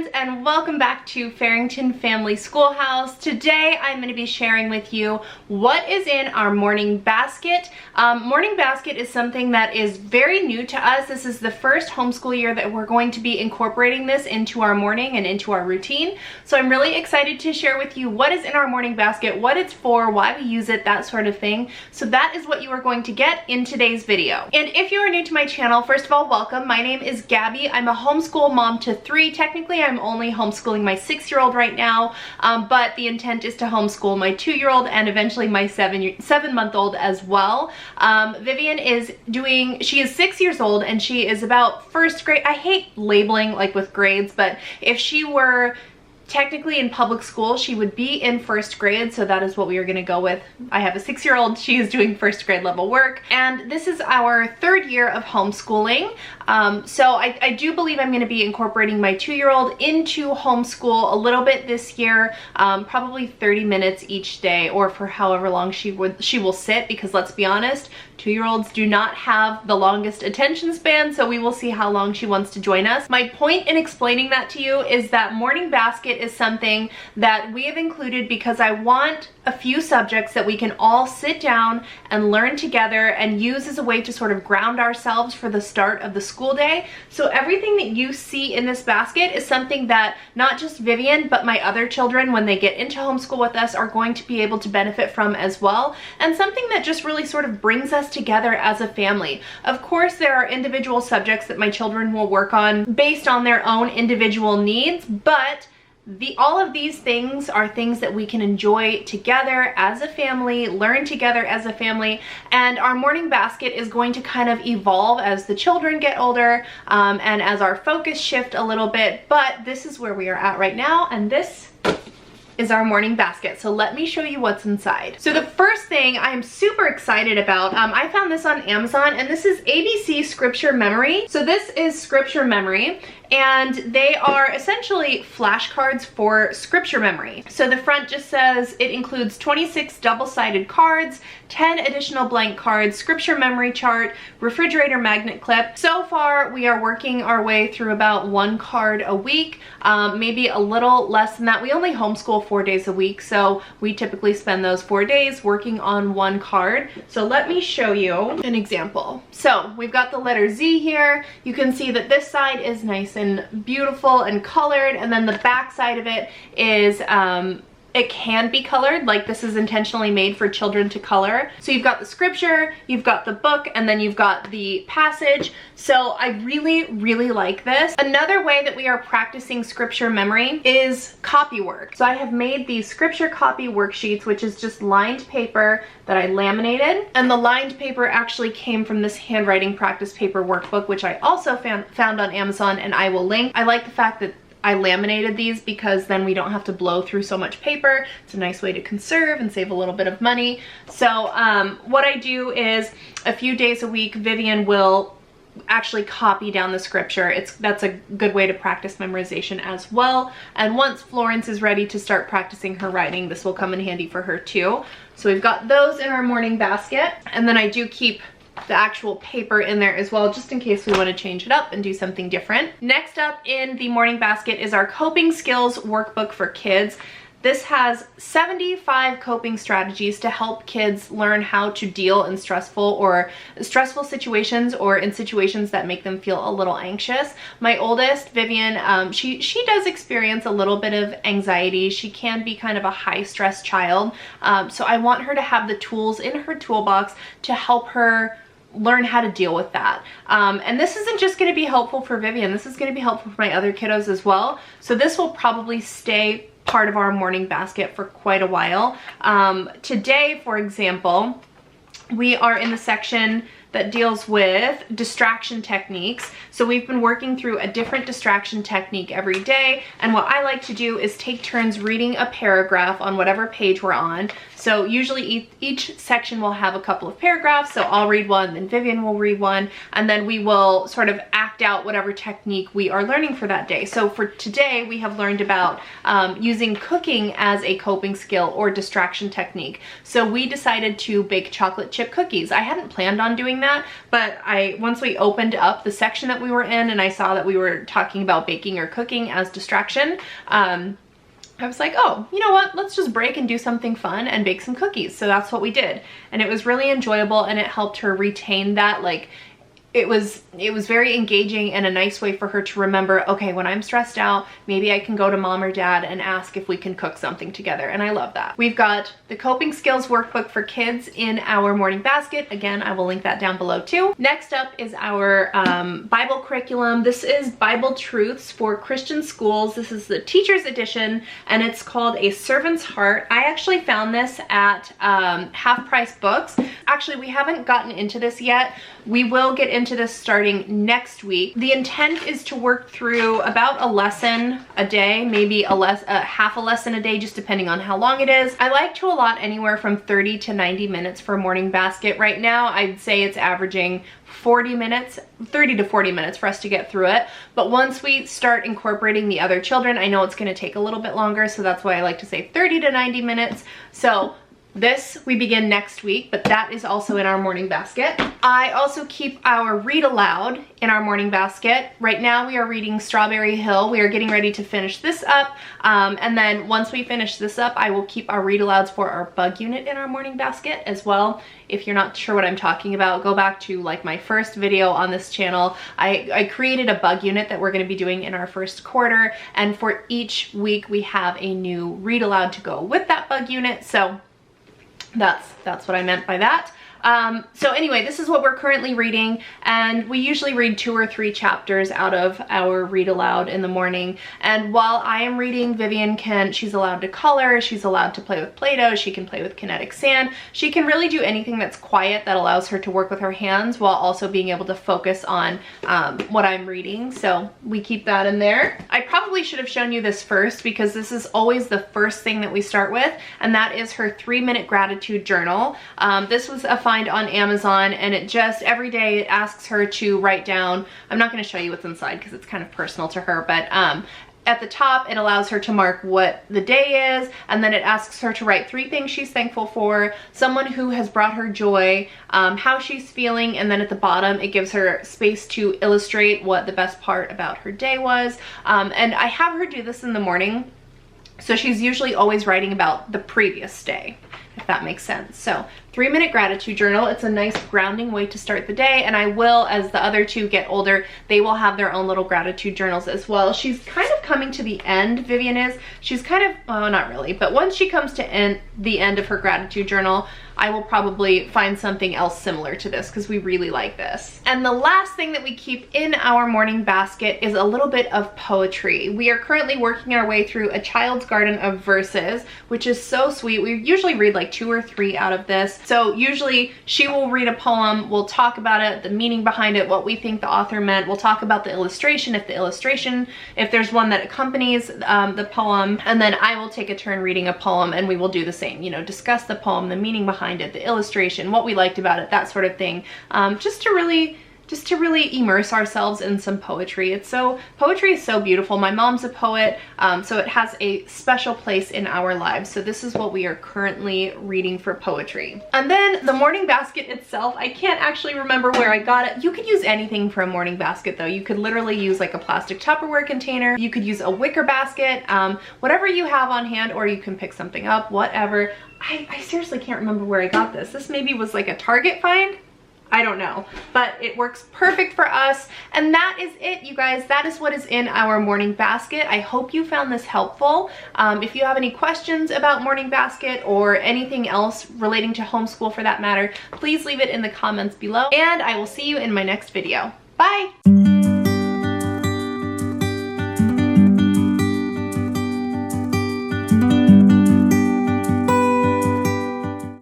friends, and welcome back to Farrington Family Schoolhouse. Today I'm going to be sharing with you what is in our morning basket. Morning basket is something that is very new to us. This is the first homeschool year that we're going to be incorporating this into our morning and into our routine. So I'm really excited to share with you what is in our morning basket, what it's for, why we use it, that sort of thing. So that is what you are going to get in today's video. And if you are new to my channel, first of all, welcome. My name is Gabby. I'm a homeschool mom to 3. Technically, I'm only homeschooling my 6-year-old right now, but the intent is to homeschool my 2-year-old and eventually my 7-month-old as well. Vivienne is she is 6 years old and she is about first grade. I hate labeling like with grades, but if she were technically in public school, she would be in first grade, so that is what we are going to go with. I have a 6-year-old, she is doing first grade level work, and this is our 3rd year of homeschooling. So I do believe I'm going to be incorporating my 2-year-old into homeschool a little bit this year, probably 30 minutes each day, or for however long she will sit, because let's be honest, 2-year-olds do not have the longest attention span, so we will see how long she wants to join us. My point in explaining that to you is that morning basket is something that we have included because I want a few subjects that we can all sit down and learn together and use as a way to sort of ground ourselves for the start of the school day. So everything that you see in this basket is something that not just Vivienne, but my other children, when they get into homeschool with us, are going to be able to benefit from as well, and something that just really sort of brings us together as a family. Of course, there are individual subjects that my children will work on based on their own individual needs, but all of these things are things that we can enjoy together as a family, learn together as a family, and our morning basket is going to kind of evolve as the children get older and as our focus shift a little bit, but this is where we are at right now, and this is our morning basket. So let me show you what's inside. So the first thing I'm super excited about, I found this on Amazon, and this is ABC Scripture Memory. So this is Scripture Memory, and they are essentially flashcards for scripture memory. So the front just says it includes 26 double-sided cards, 10 additional blank cards, scripture memory chart, refrigerator magnet clip. So far, we are working our way through about 1 card a week, maybe a little less than that. We only homeschool 4 days a week, so we typically spend those 4 days working on 1 card. So let me show you an example. So we've got the letter Z here. You can see that this side is nice and beautiful and colored, and then the back side of it is it can be colored, like this is intentionally made for children to color. So you've got the scripture, you've got the book, and then you've got the passage. So I really, really like this. Another way that we are practicing scripture memory is copy work. So I have made these scripture copy worksheets, which is just lined paper that I laminated. And the lined paper actually came from this handwriting practice paper workbook, which I also found on Amazon, and I will link. I like the fact that I laminated these because then we don't have to blow through so much paper. It's a nice way to conserve and save a little bit of money. So what I do is a few days a week, Vivienne will actually copy down the scripture. That's a good way to practice memorization as well. And once Florence is ready to start practicing her writing, this will come in handy for her too. So we've got those in our morning basket. And then I do keep the actual paper in there as well, just in case we want to change it up and do something different. Next up in the morning basket is our coping skills workbook for kids. This has 75 coping strategies to help kids learn how to deal in stressful situations, or in situations that make them feel a little anxious. My oldest, Vivienne, she does experience a little bit of anxiety. She can be kind of a high stress child. So I want her to have the tools in her toolbox to help her learn how to deal with that. And this isn't just going to be helpful for Vivienne, this is going to be helpful for my other kiddos as well. So this will probably stay part of our morning basket for quite a while. Today, for example, we are in the section that deals with distraction techniques. So we've been working through a different distraction technique every day, and what I like to do is take turns reading a paragraph on whatever page we're on. So usually each section will have a couple of paragraphs, so I'll read one, then Vivienne will read one, and then we will sort of act out whatever technique we are learning for that day. So for today, we have learned about using cooking as a coping skill or distraction technique. So we decided to bake chocolate chip cookies. I hadn't planned on doing that, but once we opened up the section that we were in and I saw that we were talking about baking or cooking as distraction, I was like, oh, you know what? Let's just break and do something fun and bake some cookies. So that's what we did. And it was really enjoyable, and it helped her retain that, like, it was very engaging and a nice way for her to remember, okay, when I'm stressed out, maybe I can go to mom or dad and ask if we can cook something together. And I love that. We've got the coping skills workbook for kids in our morning basket. Again, I will link that down below too. Next up is our Bible curriculum. This is Bible Truths for Christian Schools. This is the teacher's edition, and it's called A Servant's Heart. I actually found this at Half Price Books. Actually, we haven't gotten into this yet. We will get into this starting next week. The intent is to work through about a lesson a day, maybe half a lesson a day, just depending on how long it is. I like to allot anywhere from 30 to 90 minutes for a morning basket. Right now, I'd say it's averaging 40 minutes, 30 to 40 minutes for us to get through it. But once we start incorporating the other children, I know it's gonna take a little bit longer, so that's why I like to say 30 to 90 minutes. So this we begin next week, but that is also in our morning basket. I also keep our read aloud in our morning basket. Right now we are reading Strawberry Hill. We are getting ready to finish this up. And then once we finish this up, I will keep our read alouds for our bug unit in our morning basket as well. If you're not sure what I'm talking about, go back to like my first video on this channel. I created a bug unit that we're gonna be doing in our first quarter. And for each week we have a new read aloud to go with that bug unit. So that's what I meant by that. So anyway, this is what we're currently reading, and we usually read 2 or 3 chapters out of our read aloud in the morning. And while I am reading, Vivienne she's allowed to color, she's allowed to play with Play-Doh, she can play with kinetic sand. She can really do anything that's quiet that allows her to work with her hands while also being able to focus on what I'm reading. So we keep that in there. I probably should have shown you this first because this is always the first thing that we start with, and that is her 3-minute gratitude journal. This was a find on Amazon, and it just every day it asks her to write down, I'm not going to show you what's inside because it's kind of personal to her, but at the top it allows her to mark what the day is, and then it asks her to write 3 things she's thankful for, someone who has brought her joy, how she's feeling, and then at the bottom it gives her space to illustrate what the best part about her day was. And I have her do this in the morning, so she's usually always writing about the previous day, if that makes sense. So 3-minute gratitude journal. It's a nice grounding way to start the day, and I will, as the other 2 get older, they will have their own little gratitude journals as well. She's kind of coming to the end, Vivienne is. She's kind of, oh, not really, but once she comes to the end of her gratitude journal, I will probably find something else similar to this because we really like this. And the last thing that we keep in our morning basket is a little bit of poetry. We are currently working our way through A Child's Garden of Verses, which is so sweet. We usually read like 2 or 3 out of this. So usually she will read a poem, we'll talk about it, the meaning behind it, what we think the author meant. We'll talk about the illustration, if there's one that accompanies the poem, and then I will take a turn reading a poem, and we will do the same, you know, discuss the poem, the meaning behind it, the illustration, what we liked about it, that sort of thing, just to really immerse ourselves in some poetry. Poetry is so beautiful. My mom's a poet, so it has a special place in our lives. So this is what we are currently reading for poetry. And then the morning basket itself, I can't actually remember where I got it. You could use anything for a morning basket though. You could literally use like a plastic Tupperware container. You could use a wicker basket, whatever you have on hand, or you can pick something up, whatever. I seriously can't remember where I got this. This maybe was like a Target find. I don't know, but it works perfect for us. And that is it, you guys. That is what is in our morning basket. I hope you found this helpful. If you have any questions about morning basket or anything else relating to homeschool for that matter, please leave it in the comments below, and I will see you in my next video. Bye.